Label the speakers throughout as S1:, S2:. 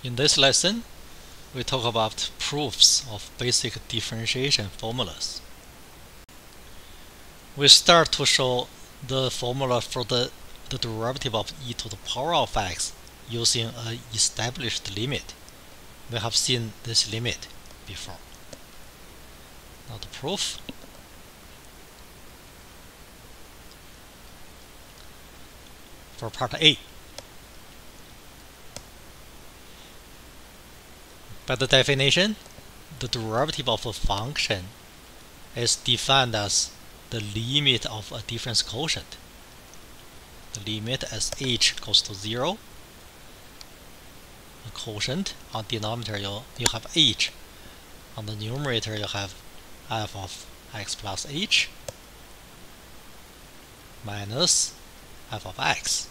S1: In this lesson, we talk about proofs of basic differentiation formulas. We start to show the formula for the derivative of e to the power of x using an established limit. We have seen this limit before. Now the proof. For part A. By the definition, the derivative of a function is defined as the limit of a difference quotient. The limit as h goes to 0. The quotient on denominator you have h. On the numerator you have f of x plus h minus f of x.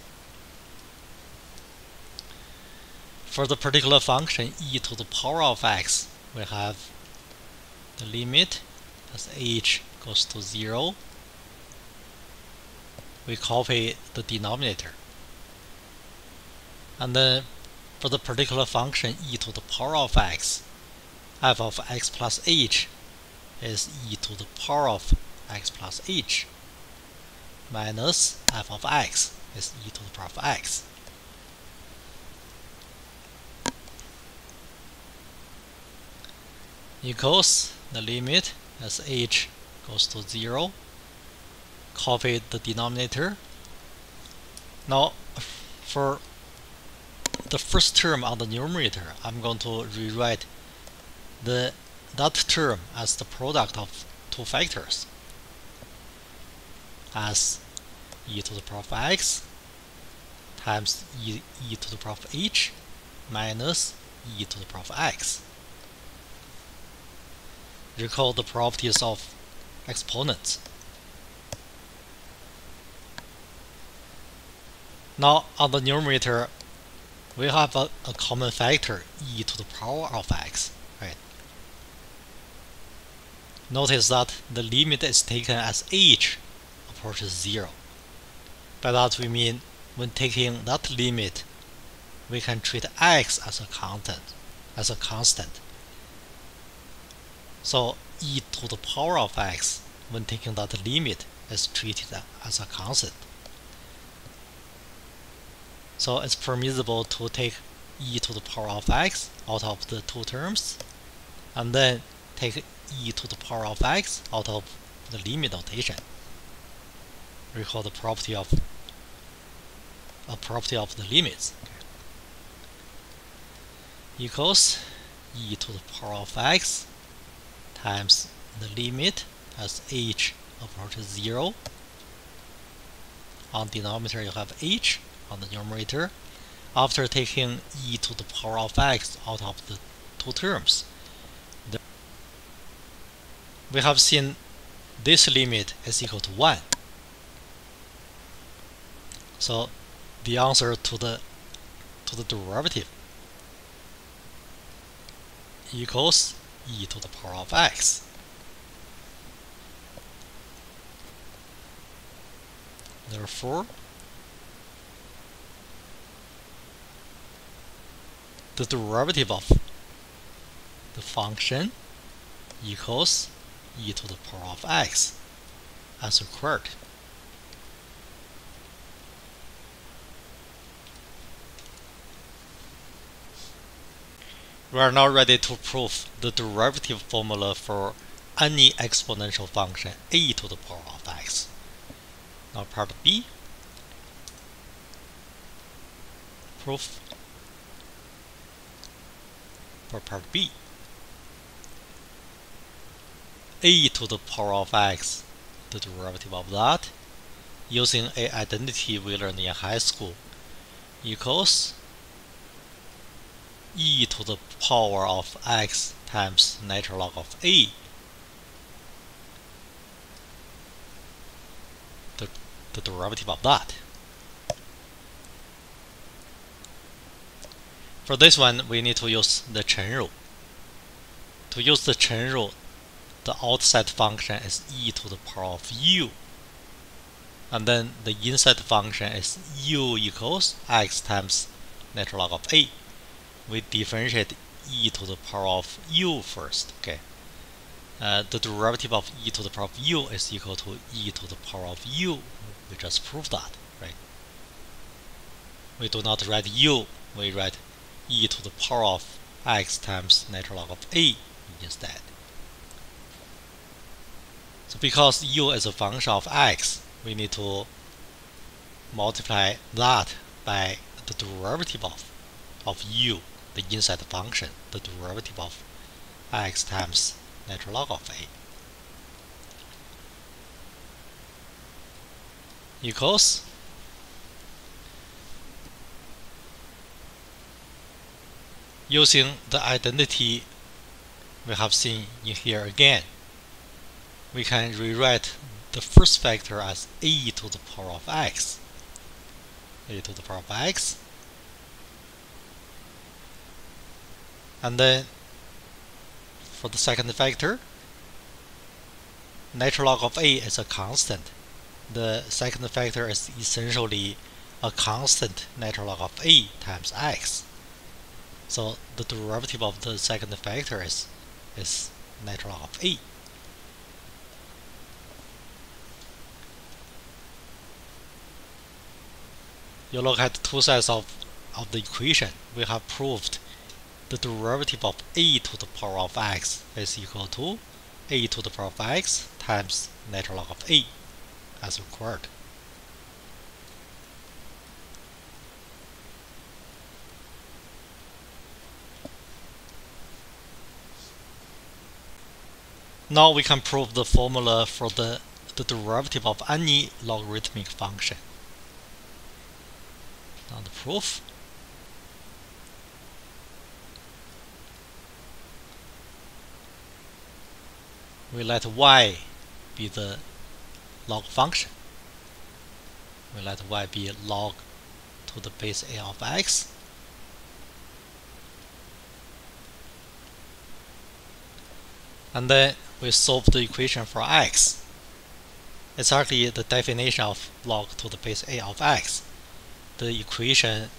S1: For the particular function e to the power of x, we have the limit as h goes to 0. We copy the denominator. And then for the particular function e to the power of x, f of x plus h is e to the power of x plus h minus f of x is e to the power of x. Equals the limit as h goes to 0. Copy the denominator. Now, for the first term on the numerator, I'm going to rewrite that term as the product of two factors as e to the power of x times e to the power of h minus e to the power of x. Recall the properties of exponents. Now on the numerator, we have a common factor e to the power of x, right? Notice that the limit is taken as h approaches 0. By that we mean when taking that limit, we can treat x as a constant. So e to the power of x, when taking that limit, is treated as a constant. So it's permissible to take e to the power of x out of the two terms, and then take e to the power of x out of the limit notation. Recall the property of the limits. Equals e to the power of x times the limit as h approaches 0. On denominator you have h, on the numerator. After taking e to the power of x out of the two terms, we have seen this limit is equal to 1. So the answer to the derivative equals e to the power of x. Therefore, the derivative of the function equals e to the power of x as required. We are now ready to prove the derivative formula for any exponential function a to the power of x. Now part B. Proof for part B. A to the power of x, the derivative of that, using an identity we learned in high school, equals e to the power of x times natural log of a. The derivative of that. For this one, we need to use the Chen rule. To use the Chen rule, the outside function is e to the power of u. And then the inside function is u equals x times natural log of a. we differentiate e to the power of u first. Okay, the derivative of e to the power of u is equal to e to the power of u. We just proved that, right? We do not write u, we write e to the power of x times natural log of a instead. So because u is a function of x, we need to multiply that by the derivative of u, the inside function, the derivative of x times natural log of a, equals using the identity we have seen in here again, we can rewrite the first factor as a to the power of x, a to the power of x, and then for the second factor, natural log of a is a constant. The second factor is essentially a constant natural log of a times x. So the derivative of the second factor is natural log of a. You look at two sides of the equation. We have proved the derivative of a to the power of x is equal to a to the power of x times natural log of a as required. Now we can prove the formula for the derivative of any logarithmic function. Now the proof. We let y be the log function. We let y be log to the base a of x. And then we solve the equation for x. It's actually the definition of log to the base a of x. The equation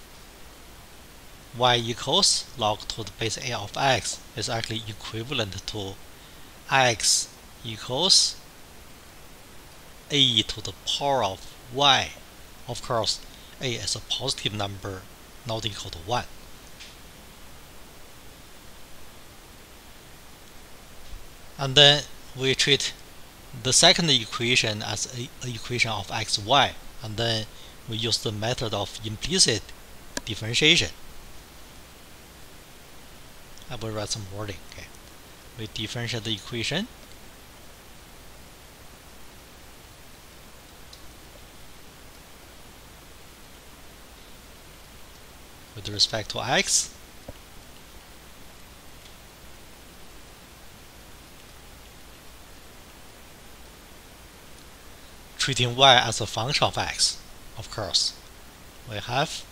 S1: y equals log to the base a of x is actually equivalent to x equals a to the power of y. Of course, a is a positive number not equal to 1. And then we treat the second equation as an equation of x, y, and then we use the method of implicit differentiation. I will write some wording. Okay, we differentiate the equation with respect to x. Treating y as a function of x, of course, we have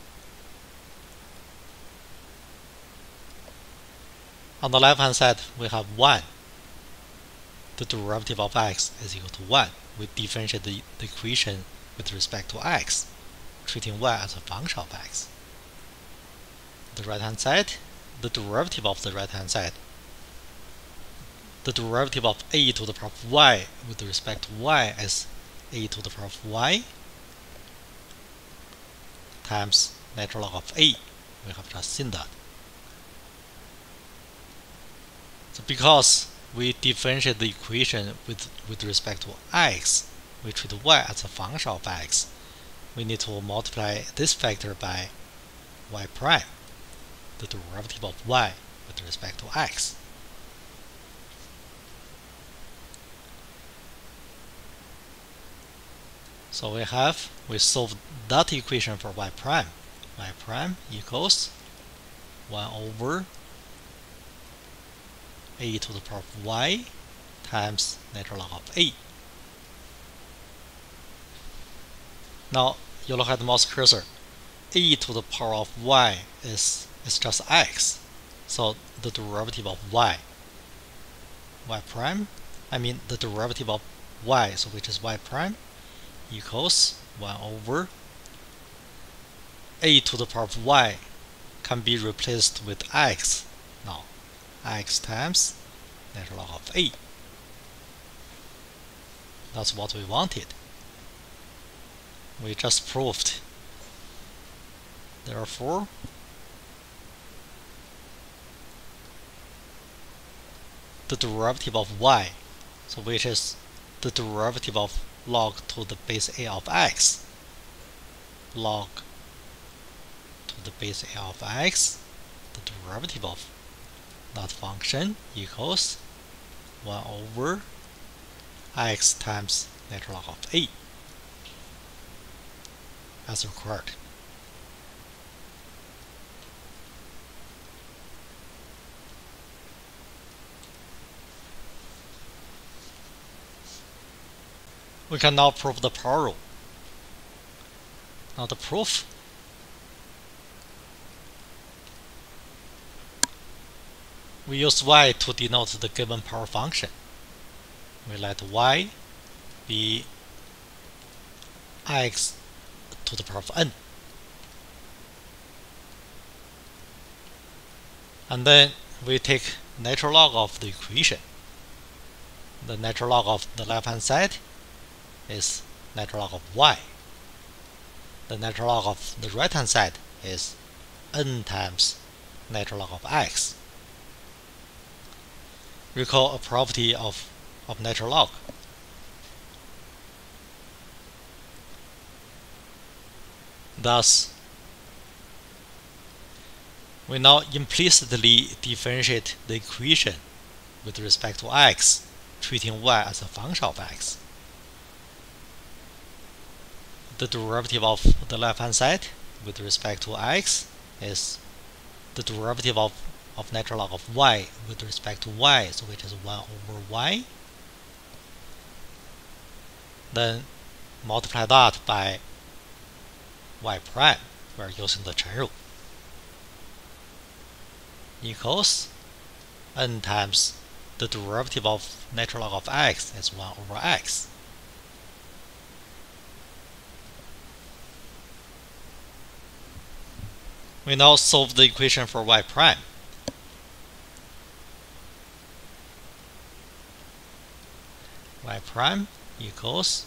S1: on the left hand side we have 1. The derivative of x is equal to 1. We differentiate the equation with respect to x, treating y as a function of x. The right hand side, the derivative of the right hand side, the derivative of a to the power of y with respect to y is a to the power of y times natural log of a. We have just seen that. So because we differentiate the equation with respect to x, we treat y as a function of x, we need to multiply this factor by y prime, the derivative of y with respect to x. So we solved that equation for y prime. Y prime equals 1 over a to the power of y times natural log of a. Now you look at the mouse cursor. A to the power of y is just x. So the derivative of y prime, I mean the derivative of y, so which is y prime, equals 1 over a to the power of y can be replaced with x. Now, x times natural log of a. That's what we wanted. We just proved. Therefore, the derivative of y, so which is the derivative of log to the base a of x, log to the base a of x, the derivative of that function equals 1 over x times natural log of a, as required. We can now prove the power rule. Now the proof. We use y to denote the given power function. We let y be x to the power of n. And then we take natural log of the equation. The natural log of the left-hand side is natural log of y. The natural log of the right-hand side is n times natural log of x. Recall a property of natural log. Thus, we now implicitly differentiate the equation with respect to x, treating y as a function of x. The derivative of the left-hand side with respect to x is the derivative of natural log of y with respect to y, so which is 1 over y. Then multiply that by y prime, we are using the chain rule, equals n times the derivative of natural log of x is 1 over x. We now solve the equation for y prime. Y prime equals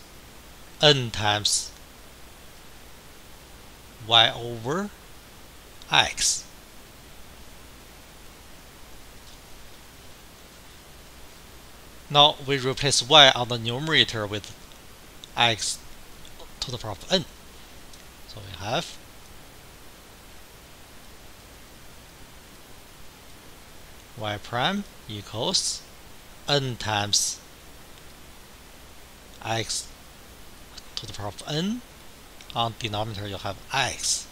S1: n times y over x. Now we replace y on the numerator with x to the power of n. So we have y prime equals n times x to the power of n. On denominator you have x.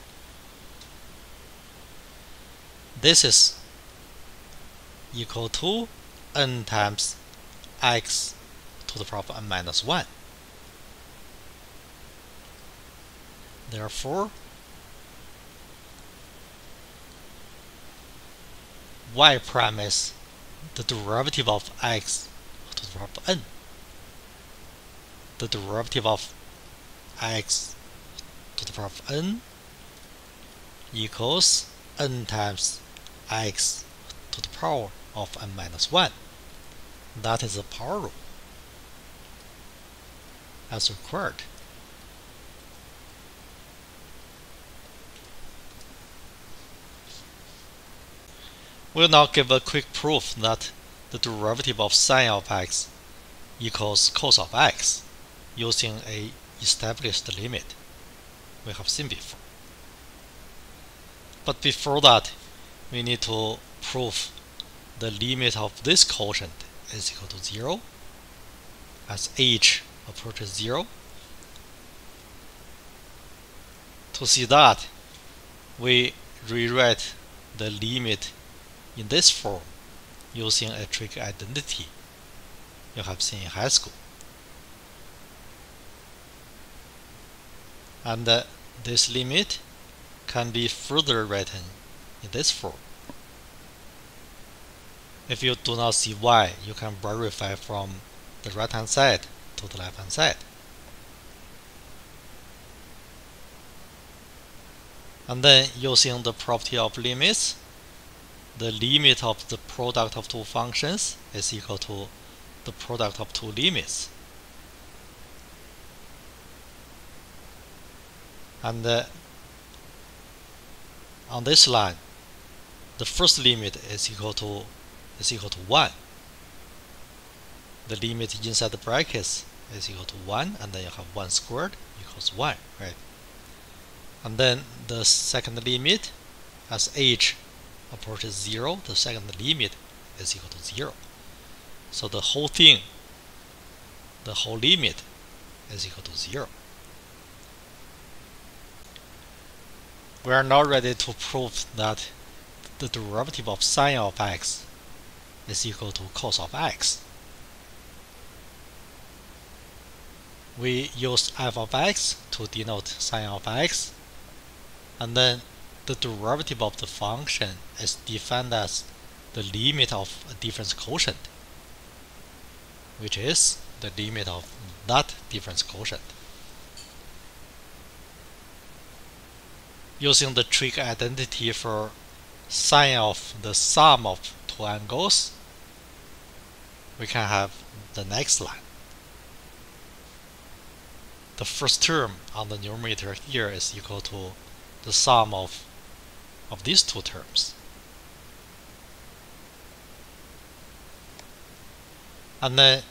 S1: This is equal to n times x to the power of n minus 1. Therefore, y prime is the derivative of x to the power of n. The derivative of x to the power of n equals n times x to the power of n minus 1. That is the power rule as required. We'll now give a quick proof that the derivative of sine of x equals cos of x using a established limit we have seen before. But before that, we need to prove the limit of this quotient is equal to 0 as h approaches 0. To see that, we rewrite the limit in this form using a trick identity you have seen in high school. And this limit can be further written in this form. If you do not see y, you can verify from the right hand side to the left hand side. And then using the property of limits, the limit of the product of two functions is equal to the product of two limits. And on this line, the first limit is equal to 1. The limit inside the brackets is equal to 1, and then you have 1 squared equals 1, right? And then the second limit, as h approaches 0, the second limit is equal to 0. So the whole thing, the whole limit is equal to 0. We are now ready to prove that the derivative of sine of x is equal to cos of x. We use f of x to denote sine of x, and then the derivative of the function is defined as the limit of a difference quotient, which is the limit of that difference quotient. Using the trig identity for sine of the sum of two angles, we can have the next line. The first term on the numerator here is equal to the sum of these two terms. And then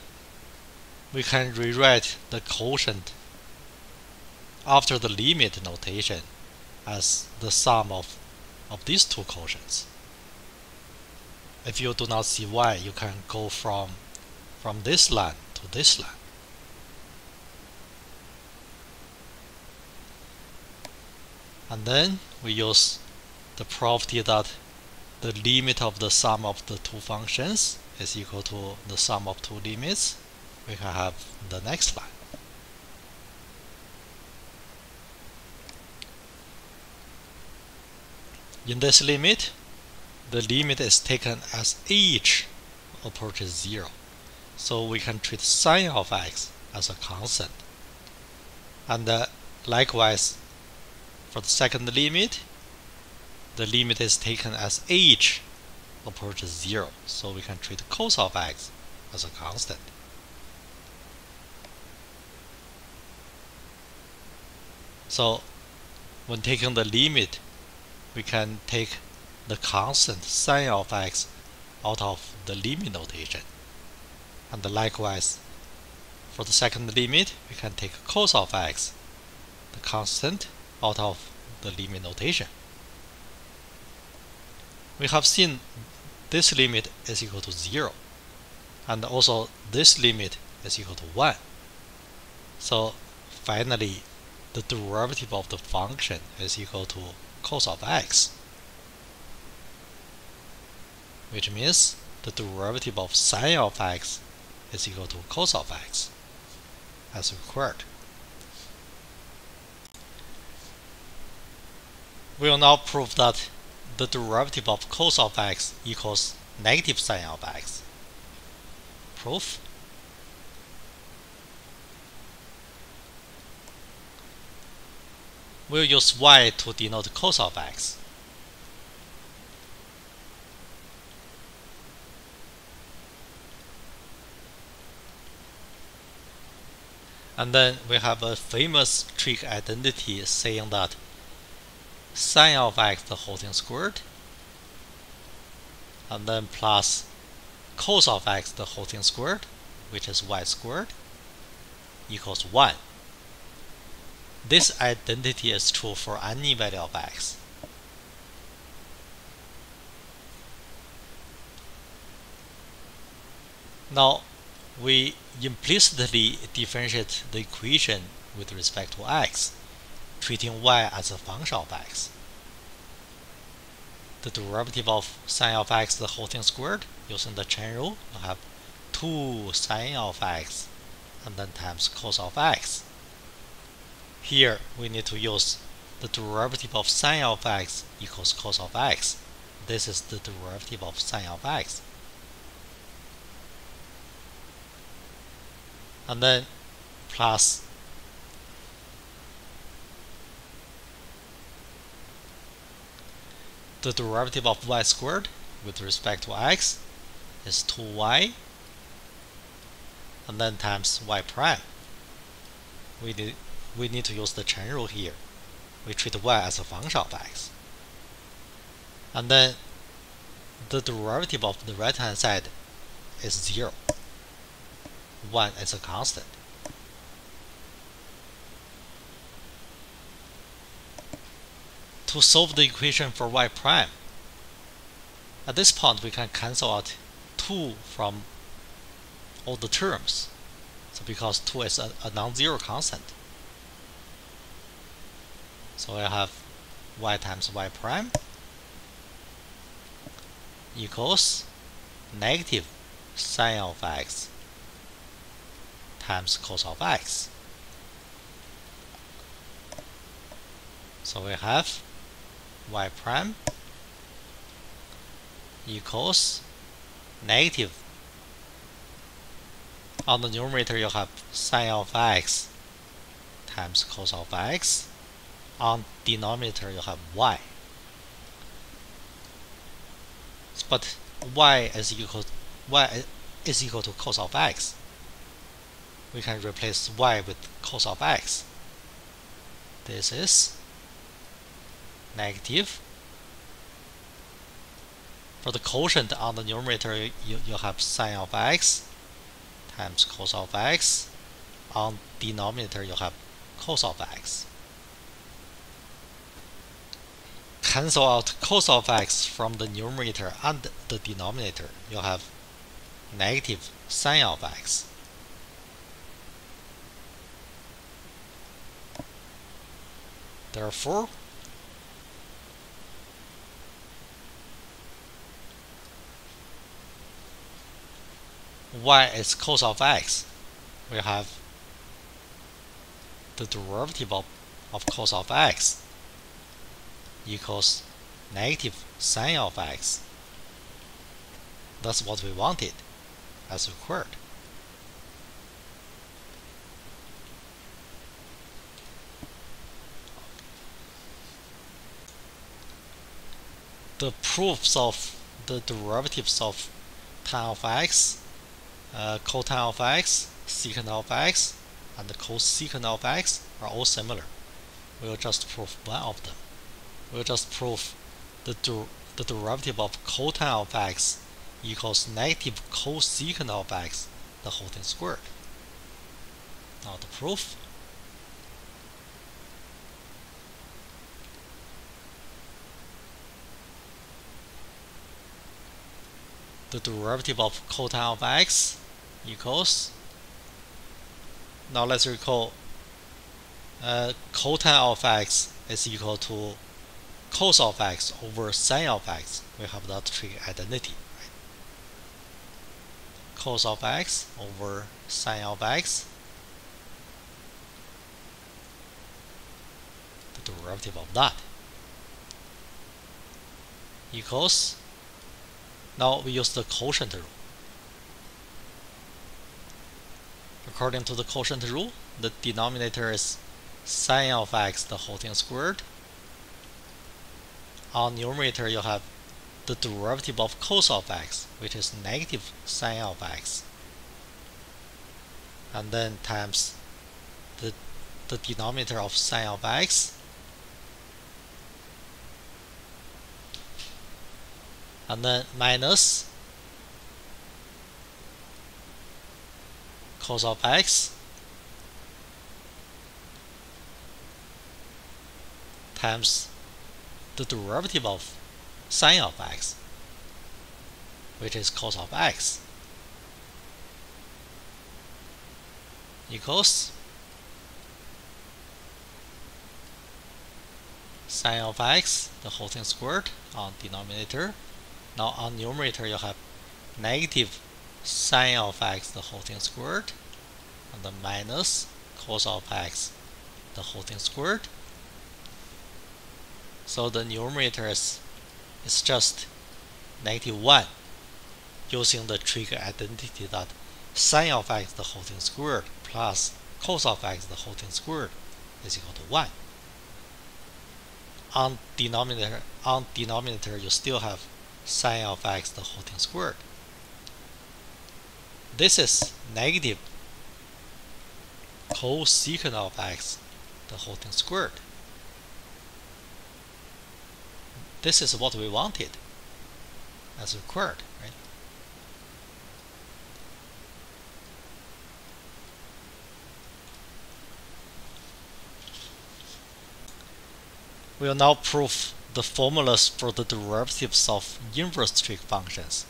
S1: we can rewrite the quotient after the limit notation as the sum of these two quotients. If you do not see y, you can go from this line to this line. And then we use the property that the limit of the sum of the two functions is equal to the sum of two limits. We can have the next line. In this limit, the limit is taken as h approaches 0. So we can treat sine of x as a constant. And likewise, for the second limit, the limit is taken as h approaches 0. So we can treat cos of x as a constant. So when taking the limit, we can take the constant sine of x out of the limit notation. And likewise, for the second limit, we can take cos of x, the constant, out of the limit notation. We have seen this limit is equal to 0, and also this limit is equal to 1. So finally, the derivative of the function is equal to cos of x, which means the derivative of sine of x is equal to cos of x, as required. We will now prove that the derivative of cos of x equals negative sine of x. Proof. We'll use y to denote cos of x. And then we have a famous trig identity saying that sine of x the whole thing squared, and then plus cos of x the whole thing squared, which is y squared, equals 1. This identity is true for any value of x. Now we implicitly differentiate the equation with respect to x, treating y as a function of x. The derivative of sine of x the whole thing squared, using the chain rule, you have 2 sine of x and then times cos of x. Here we need to use the derivative of sine of x equals cos of x. This is the derivative of sine of x. And then plus the derivative of y squared with respect to x is 2y, and then times y prime. We need to use the chain rule here. We treat y as a function of x. And then the derivative of the right hand side is 0. 1 is a constant. To solve the equation for y prime, at this point we can cancel out 2 from all the terms. So because 2 is a non-zero constant, so I have y times y prime equals negative sine of x times cos of x. So we have y prime equals negative, on the numerator you have sine of x times cos of x, on denominator you have y. But y is equal to cos of x. We can replace y with cos of x. This is negative. For the quotient on the numerator, you have sine of x times cos of x. On denominator, you have cos of x. Cancel out cos of x from the numerator and the denominator. You have negative sine of x. Therefore, y is cos of x. We have the derivative of cos of x equals negative sine of x. That's what we wanted, as required. The proofs of the derivatives of tan of x, cotan of x, secant of x, and cosecant of x are all similar. We'll just prove one of them. We'll just prove the derivative of cotan of x equals negative cosecant of x, the whole thing squared. Now the proof. The derivative of cotan of x equals, now let's recall, cotan of x is equal to cos of x over sine of x. We have that trig identity, right? Cos of x over sine of x, the derivative of that equals, now we use the quotient rule. According to the quotient rule, the denominator is sine of x, the whole thing squared. On numerator you have the derivative of cos of x, which is negative sine of x, and then times the denominator of sine of x, and then minus cos of x times the derivative of sine of x, which is cos of x, equals sine of x, the whole thing squared, on denominator. Now on numerator you have negative sine of x, the whole thing squared, and then minus cos of x, the whole thing squared. So the numerator is just negative 1, using the trig identity that sine of x, the whole thing squared, plus cos of x, the whole thing squared, is equal to 1. on denominator you still have sine of x the whole thing squared. This is negative cosecant of x the whole thing squared. This is what we wanted as required, right? We'll now prove the formulas for the derivatives of inverse trig functions.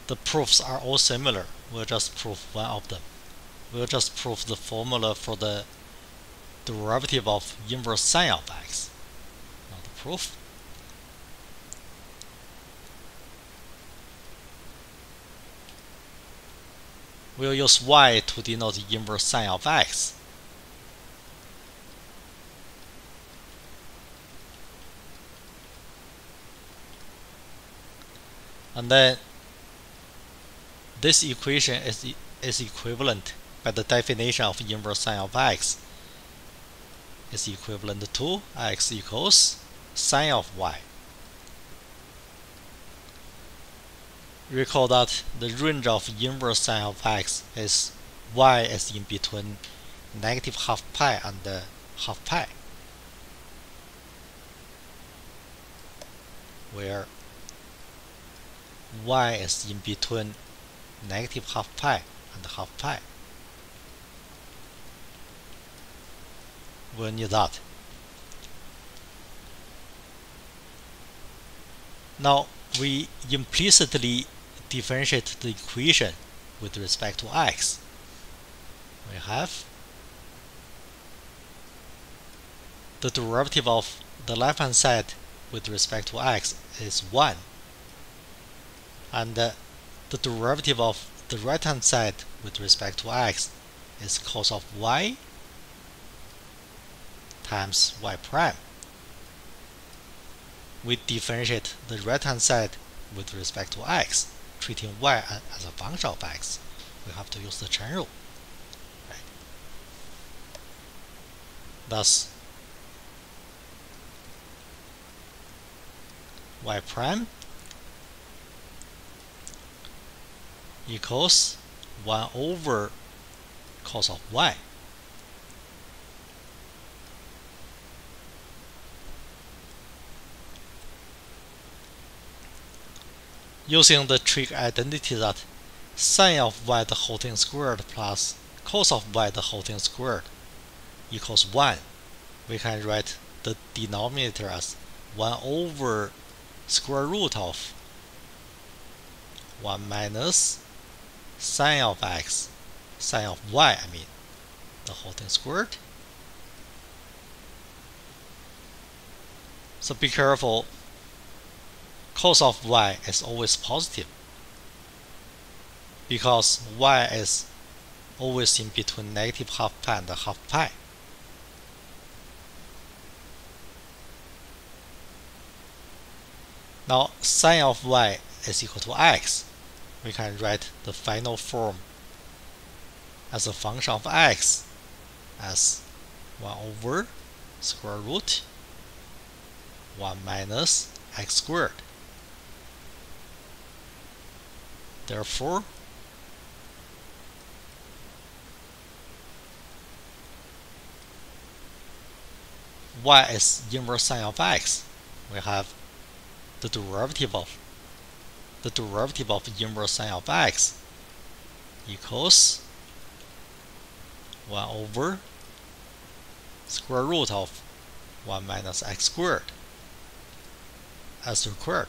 S1: The proofs are all similar. We'll just prove one of them. We'll just prove the formula for the derivative of inverse sine of x. Now the proof. We'll use y to denote the inverse sine of x. And then this equation is equivalent by the definition of inverse sine of x is equivalent to x equals sine of y. Recall that the range of inverse sine of x is y is in between negative half pi and half pi, where y is in between negative half pi and half pi. We'll need that. Now we implicitly differentiate the equation with respect to x. We have the derivative of the left hand side with respect to x is 1, and the derivative of the right hand side with respect to x is cos of y times y prime. We differentiate the right hand side with respect to x, treating y as a function of x. We have to use the chain rule. Right. Thus, y prime equals 1 over cos of y. Using the trig identity that sine of y the whole thing squared plus cos of y the whole thing squared equals 1, we can write the denominator as 1 over square root of 1 minus sine of x, sine of y, the whole thing squared. So be careful, cos of y is always positive because y is always in between negative half pi and half pi. Now sine of y is equal to x. We can write the final form as a function of x as 1 over square root 1 minus x squared. Therefore, y is inverse sine of x. We have the derivative of inverse sine of x equals 1 over square root of 1 minus x squared as required.